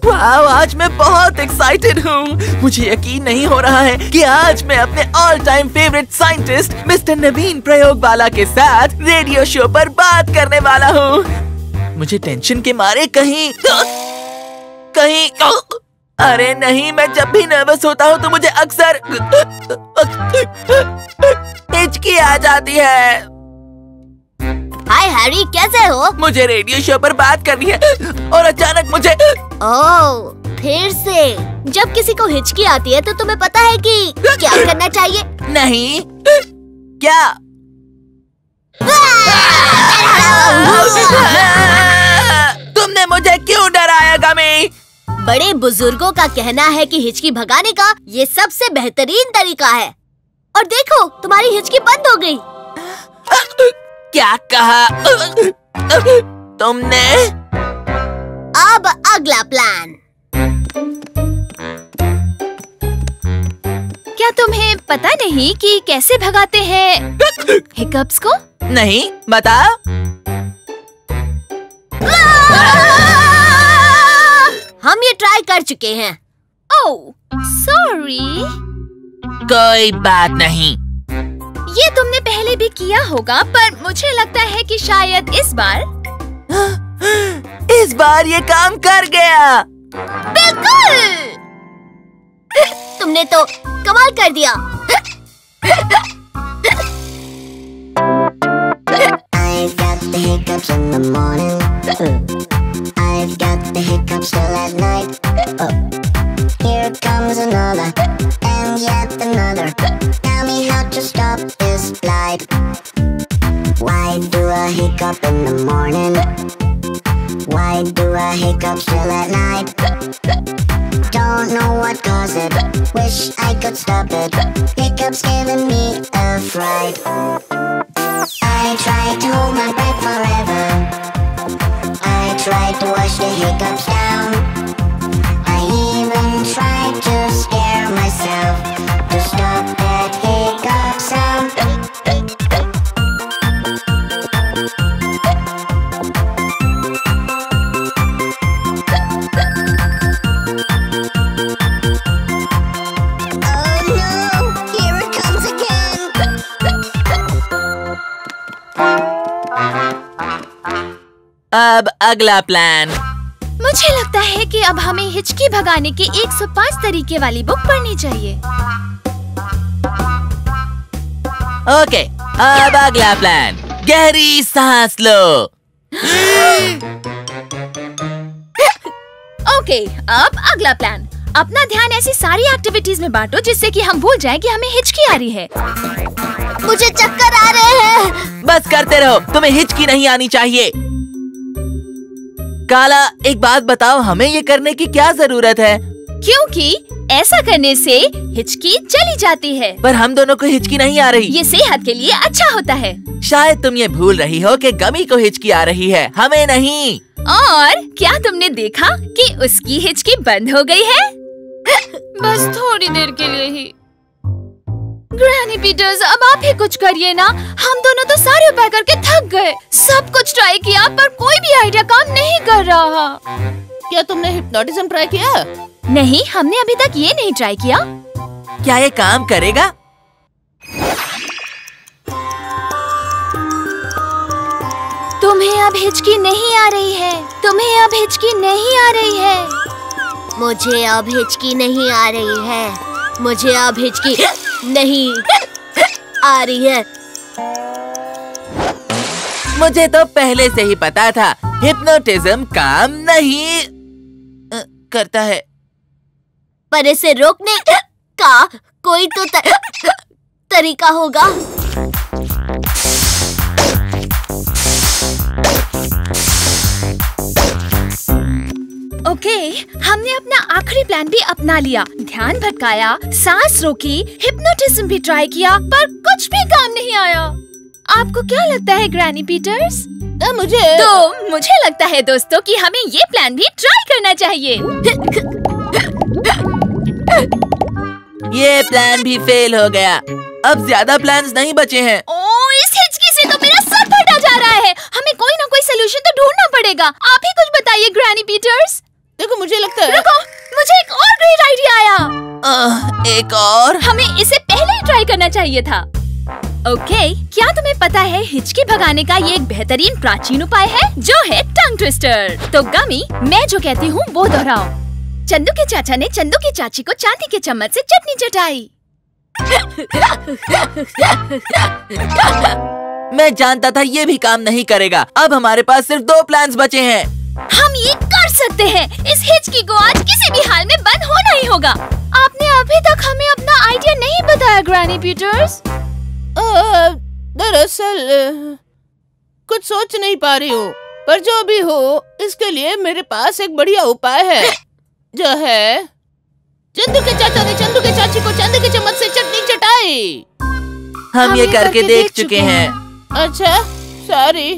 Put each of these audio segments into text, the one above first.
Wow, आज मैं बहुत एक्साइटेड हूँ। मुझे यकीन नहीं हो रहा है कि आज मैं अपने all time favourite scientist mister Naveen Prayogwala के साथ रेडियो शो पर बात करने वाला हूँ। मुझे टेंशन के मारे कहीं अरे नहीं, मैं जब भी नर्वस होता हूँ तो मुझे अक्सर हिचकी आ जाती है। हाय हैरी, कैसे हो? मुझे रेडियो शो पर बात करनी है और अचानक मुझे ओह, फिर से। जब किसी को हिचकी आती है तो तुम्हें पता है कि क्या करना चाहिए? नहीं, क्या? तुमने मुझे क्यों डराया गमी? बड़े बुजुर्गों का कहना है कि हिचकी भगाने का ये सबसे बेहतरीन तरीका है। और देखो, तुम्हारी हिचकी बंद हो गई। क्या कहा तुमने? अब अगला प्लान। क्या तुम्हें पता नहीं कि कैसे भगाते हैं हिकअप्स को? नहीं, बताओ। हम ये ट्राई कर चुके हैं। ओह, सॉरी। कोई बात नहीं। ये तुमने पहले भी किया होगा, पर मुझे लगता है कि शायद इस बार ये काम कर गया। बिल्कुल। तुमने तो कमाल कर दिया। I've got the hiccups in the morning. I've got the hiccups till at night. Here comes another, and yet another. Tell me how to stop this blight. Why do I hiccup in the morning? Why do I hiccup still at night? Don't know what caused it. Wish I could stop it. Hiccups giving me a fright. I tried to hold my breath forever. I tried to wash the hiccups down. I even tried to scare myself to stop that hiccup sound. अब अगला plan. मुझे लगता है कि अब हमें हिचकी भगाने के 105 तरीके वाली बुक पढ़नी चाहिए। ओके, अब अगला प्लान। गहरी सांस लो। ओके, अब अगला प्लान। अपना ध्यान ऐसी सारी एक्टिविटीज में बांटो जिससे कि हम भूल जाएं कि हमें हिचकी आ रही है। मुझे चक्कर आ रहे हैं। बस करते रहो, तुम्हें हिचकी नहीं आनी चाहिए। काला, एक बात बताओ, हमें ये करने की क्या जरूरत है? क्योंकि ऐसा करने से हिचकी चली जाती है। पर हम दोनों को हिचकी नहीं आ रही। ये सेहत के लिए अच्छा होता है। शायद तुम ये भूल रही हो कि गमी को हिचकी आ रही है, हमें नहीं। और क्या तुमने देखा कि उसकी हिचकी बंद हो गई है? बस थोड़ी देर के लिए ही। ग्रैनी पीटर्स, अब आप ही कुछ करिए ना। हम दोनों तो सारे उपाय करके थक गए। सब कुछ ट्राई किया पर कोई भी आइडिया काम नहीं कर रहा। क्या तुमने हिप्नोटिज्म ट्राई किया? नहीं, हमने अभी तक ये नहीं ट्राई किया। क्या ये काम करेगा? तुम्हें अब हिचकी नहीं आ रही है। तुम्हें अब हिचकी नहीं आ रही है। मुझे अब हिचकी नहीं आ रही है। मुझे अब हिचकी नहीं आ रही है। मुझे तो पहले से ही पता था, हिप्नोटिज्म काम नहीं करता है। पर इसे रोकने का कोई तो तरीका होगा। ओके, हमने अपना आखिरी प्लान भी अपना लिया। ध्यान भटकाया, सांस रोकी, हिप्नोटिज्म भी ट्राई किया, पर कुछ भी काम नहीं आया। आपको क्या लगता है ग्रैनी पीटर्स? मुझे लगता है दोस्तों कि हमें ये प्लान भी ट्राई करना चाहिए। ये प्लान भी फेल हो गया। अब ज्यादा प्लान्स नहीं बचे हैं। ओह, इस हिचकी से तो मेरा सर फटा जा रहा है। हमें कोई ना कोई सलूशन तो ढूंढना पड़ेगा। मिलेगा। आप ही कुछ बताइए ग्रैनी पीटर्स। देखो मुझे लगता है रुको, मुझे एक और ग्रेट आइडिया आया। एक और? हमें इसे पहले ही ट्राई करना चाहिए था। ओके, क्या तुम्हें पता है हिचकी भगाने का ये एक बेहतरीन प्राचीन उपाय है जो है टंग ट्विस्टर। तो गमी, मैं जो कहती हूँ वो दोहराओ। चंदू के चाचा ने चंदू की चाची को चांदी के चम्मच से चटनी चटाई। मैं जानता था ये भी काम नहीं करेगा। अब हमारे पास सिर्फ 2 प्लान्स बचे हैं। हम ये कर सकते हैं। इस हिचकी को आज किसी भी हाल में बंद होना ही होगा। आपने अभी तक हमें अपना आइडिया नहीं बताया ग्रैनी पीटर्स। दरअसल कुछ सोच नहीं पा रही हूँ, पर जो भी हो इसके लिए मेरे पास एक बढ़िया उपाय है, जो है चंदू के चाचा ने चंदू के चाची को चांदी के चम्मच से चटनी चटाई। हम ये करके देख चुके हैं। अच्छा, सॉरी।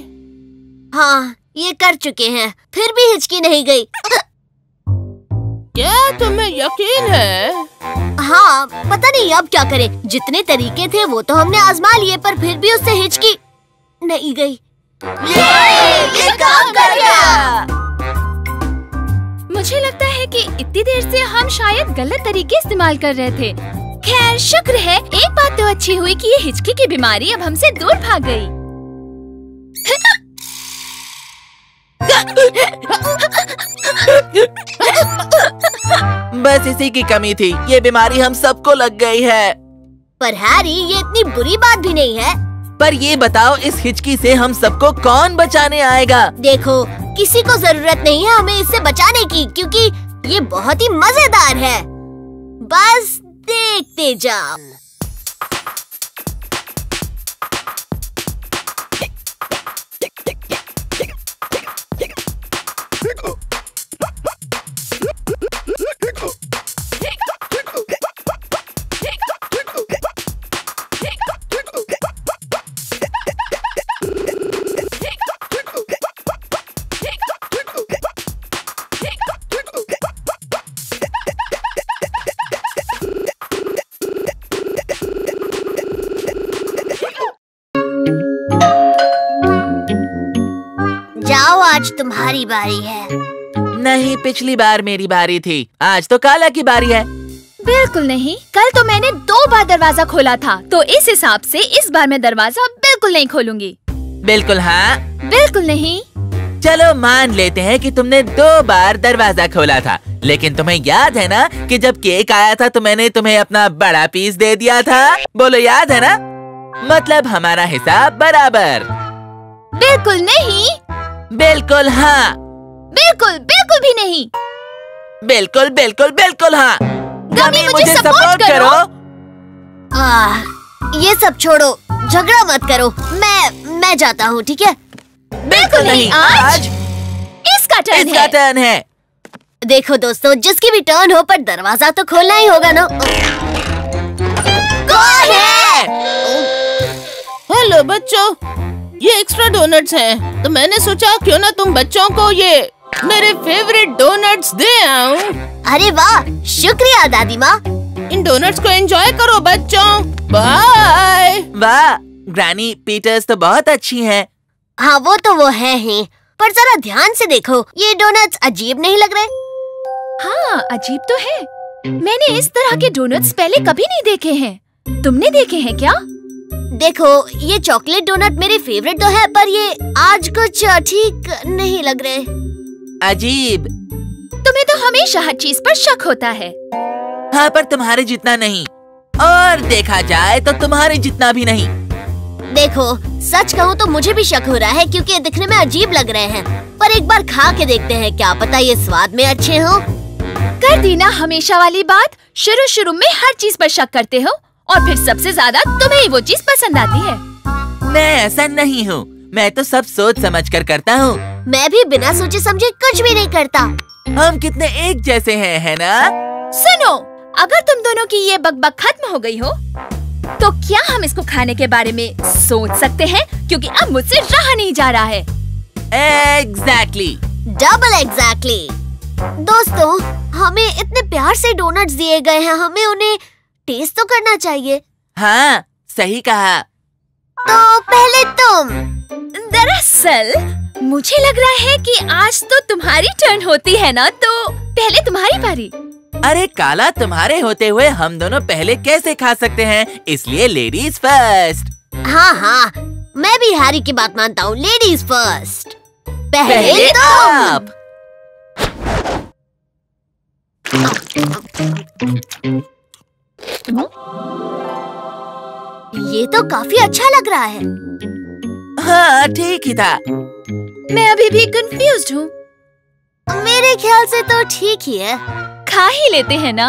हाँ, ये कर चुके हैं, फिर भी हिचकी नहीं गई। क्या तुम्हें यकीन है? हाँ, पता नहीं अब क्या करें। जितने तरीके थे वो तो हमने आजमा लिए, पर फिर भी उससे हिचकी नहीं गई। ये काम कर गया। मुझे लगता है कि इतनी देर से हम शायद गलत तरीके इस्तेमाल कर रहे थे। खैर, शुक्र है, एक बात तो अच्छी हुई कि ये हिचकी की बीमारी अब हमसे दूर भाग गई। बस इसी की कमी थी। ये बीमारी हम सबको लग गई है। पर हैरी, ये इतनी बुरी बात भी नहीं है। पर ये बताओ, इस हिचकी से हम सबको कौन बचाने आएगा? देखो, किसी को जरूरत नहीं है हमें इससे बचाने की, क्योंकि ये बहुत ही मजेदार है। बस देखते जाओ। आज तुम्हारी बारी है। नहीं, पिछली बार मेरी बारी थी। आज तो काला की बारी है। बिल्कुल नहीं, कल तो मैंने 2 बार दरवाजा खोला था, तो इस हिसाब से इस बार मैं दरवाजा बिल्कुल नहीं खोलूंगी। बिल्कुल हाँ? बिल्कुल नहीं। चलो मान लेते हैं कि तुमने 2 बार दरवाजा खोला था, लेकिन तुम्हें याद है ना कि जब केक आया था तो मैंने तुम्हें अपना बड़ा पीस दे दिया था? बोलो, याद है ना? मतलब हमारा हिसाब बराबर। बिल्कुल नहीं। बिल्कुल हाँ। बिल्कुल बिल्कुल भी नहीं। बिल्कुल बिल्कुल बिल्कुल हाँ। गमी, मुझे सपोर्ट करो। ये सब छोड़ो, झगड़ा मत करो। मैं जाता हूँ, ठीक है? बिल्कुल नहीं। आज इसका टर्न है। देखो दोस्तों, जिसकी भी टर्न हो, पर दरवाजा तो खोलना ही होगा ना। कौन है? हेलो बच्चों, ये एक्स्ट्रा डोनट्स हैं, तो मैंने सोचा क्यों ना तुम बच्चों को ये मेरे फेवरेट डोनट्स दे आऊं। अरे वाह, शुक्रिया दादी माँ। इन डोनट्स को एंजॉय करो बच्चों। बाय। वाह, ग्रैनी पीटर्स तो बहुत अच्छी हैं। हाँ, वो तो वो है ही, पर जरा ध्यान से देखो, ये डोनट्स अजीब नहीं लग रहे? हाँ, अजीब तो है। मैंने इस तरह के डोनट्स पहले कभी नहीं देखे हैं। तुमने देखे हैं क्या? देखो, ये चॉकलेट डोनट मेरे फेवरेट तो है, पर ये आज कुछ ठीक नहीं लग रहे। अजीब। तुम्हें तो हमेशा हर चीज पर शक होता है। हाँ, पर तुम्हारे जितना नहीं, और देखा जाए तो तुम्हारे जितना भी नहीं। देखो, सच कहूँ तो मुझे भी शक हो रहा है, क्योंकि ये दिखने में अजीब लग रहे हैं। पर एक बार खा के देखते हैं, क्या पता ये स्वाद में अच्छे हो। कर दी ना हमेशा वाली बात। शुरू में हर चीज पर शक करते हो, और फिर सबसे ज्यादा तुम्हें ही वो चीज पसंद आती है। मैं ऐसा नहीं हूँ, मैं तो सब सोच समझ कर करता हूँ। मैं भी बिना सोचे समझे कुछ भी नहीं करता। हम कितने एक जैसे हैं, है ना? सुनो, अगर तुम दोनों की ये बकबक खत्म हो गई हो, तो क्या हम इसको खाने के बारे में सोच सकते हैं? क्योंकि अब मुझसे रहा नहीं जा रहा है। एग्जैक्टली। Double exactly. दोस्तों, हमें इतने प्यार से डोनट्स दिए गए हैं, हमें उन्हें टेस्ट तो करना चाहिए। हाँ, सही कहा। तो पहले तुम। दरअसल मुझे लग रहा है कि आज तो तुम्हारी टर्न होती है ना, तो पहले तुम्हारी बारी। अरे काला, तुम्हारे होते हुए हम दोनों पहले कैसे खा सकते हैं, इसलिए लेडीज फर्स्ट। हाँ हाँ, मैं भी हैरी की बात मानता हूँ। Ladies first. पहले आप। ये तो काफी अच्छा लग रहा है। हाँ, ठीक ही था। मैं अभी भी कंफ्यूज्ड हूँ। मेरे ख्याल से तो ठीक ही है। खा ही लेते हैं ना?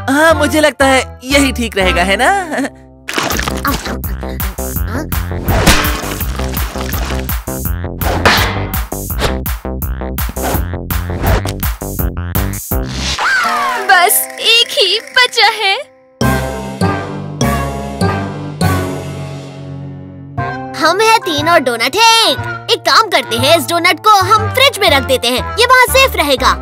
हाँ, मुझे लगता है यही ठीक रहेगा, है ना? बस एक ही बचा है। हम हैं 3 और डोनट है 1। एक काम करते हैं, इस डोनट को हम फ्रिज में रख देते हैं, ये वहाँ सेफ रहेगा।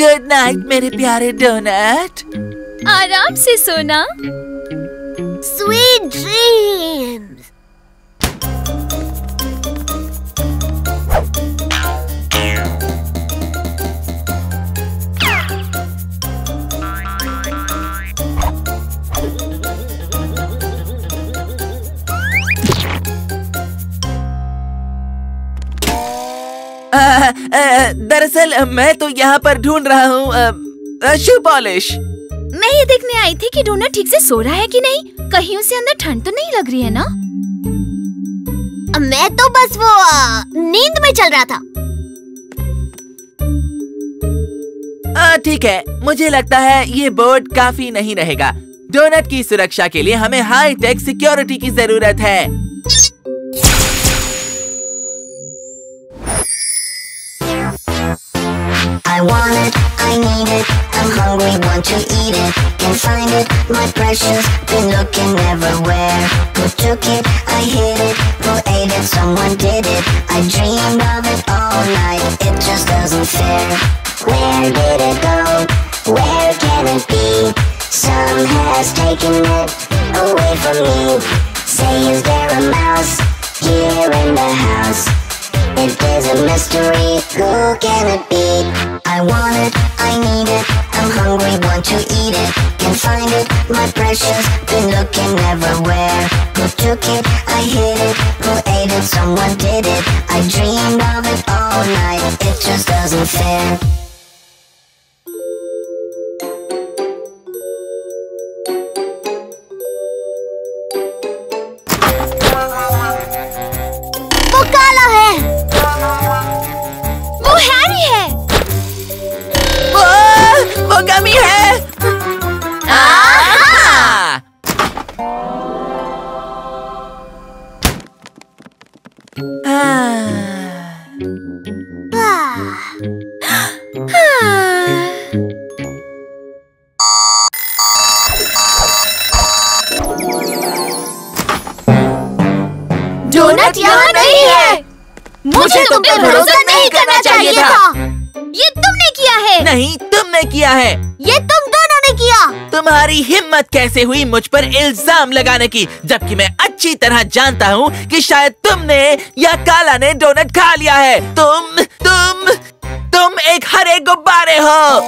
गुड नाइट मेरे प्यारे डोनट। आराम से सोना। Sweet dreams. दरअसल मैं तो यहाँ पर ढूंढ रहा हूँ शू पॉलिश। मैं ये देखने आई थी कि डोनट ठीक से सो रहा है कि नहीं। कहीं उसे अंदर ठंड तो नहीं लग रही है ना? मैं तो बस वो नींद में चल रहा था। ठीक है, मुझे लगता है ये बोर्ड काफी नहीं रहेगा। डोनट की सुरक्षा के लिए हमें हाई टेक सिक्योरिटी की जरूरत है। I want it, I need it, I'm hungry, want to eat it. Can't find it, my precious, been looking everywhere. Who took it, I hid it, who ate it, someone did it. I dreamed of it all night, it just doesn't fare. Where did it go, where can it be? Some has taken it away from me. Say, is there a mouse here in the house? It is a mystery, who can it be? I want it, I need it, I'm hungry, want to eat it. Can't find it, my precious, been looking everywhere. Who took it, I hid it, who ate it, someone did it. I dreamed of it all night, it just doesn't fare. वो काला है। वो Harry है। वो गमी है। Donut यहाँ नहीं है। मुझे तुम पे भरोसा नहीं करना चाहिए था। ये तुमने किया है। नहीं, तुमने किया है। ये तुम दोनों ने किया। तुम्हारी हिम्मत कैसे हुई मुझ पर इल्जाम लगाने की, जबकि मैं अच्छी तरह जानता हूँ कि शायद तुमने या काला ने डोनट खा लिया है। तुम एक हरे गुब्बारे हो।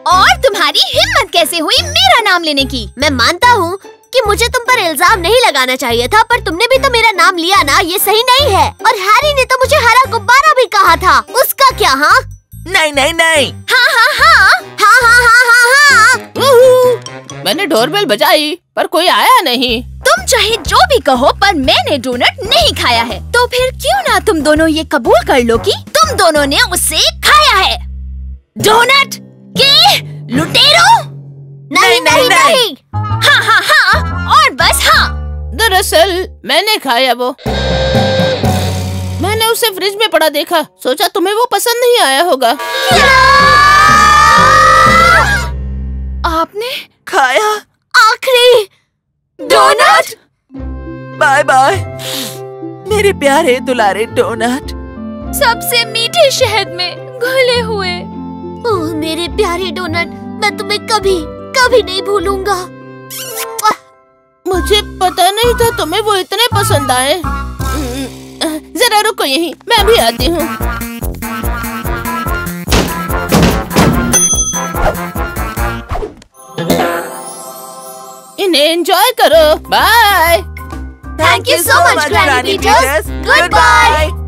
और तुम्हारी हिम्मत कैसे हुई मेरा नाम लेने की? मैं मानता हूँ कि मुझे तुम पर इल्जाम नहीं लगाना चाहिए था, पर तुमने भी तो मेरा नाम लिया ना, ये सही नहीं है। और हैरी ने तो मुझे हरा गुब्बारा भी कहा था, उसका क्या? हाँ नहीं नहीं नहीं। हाँ हाँ हाँ हाँ हाँ हाँ हाँ हाँ। मैंने डोरबेल बजाई पर कोई आया नहीं। तुम चाहे जो भी कहो, पर मैंने डोनट नहीं खाया है। तो फिर क्यों ना तुम दोनों ये कबूल कर लो कि तुम दोनों ने उसे खाया है। डोनट के लुटेरो। नहीं नहीं नहीं। हाँ हाँ हाँ और बस हाँ। दरअसल मैंने खाया वो। मैंने उसे फ्रिज में पड़ा देखा, सोचा तुम्हें वो पसंद नहीं आया होगा। आपने खाया आखिरी डोनट? बाय बाय मेरे प्यारे दुलारे डोनट। सबसे मीठे शहद में घुले हुए। ओह मेरे प्यारे डोनट, मैं तुम्हें कभी कभी नहीं भूलूंगा। मुझे पता नहीं था तुम्हें वो इतने पसंद आए। जरा रुको यहीं, मैं भी आती हूँ। इन्हें एंजॉय करो। Bye. Thank you so much, Granny Peters. Goodbye.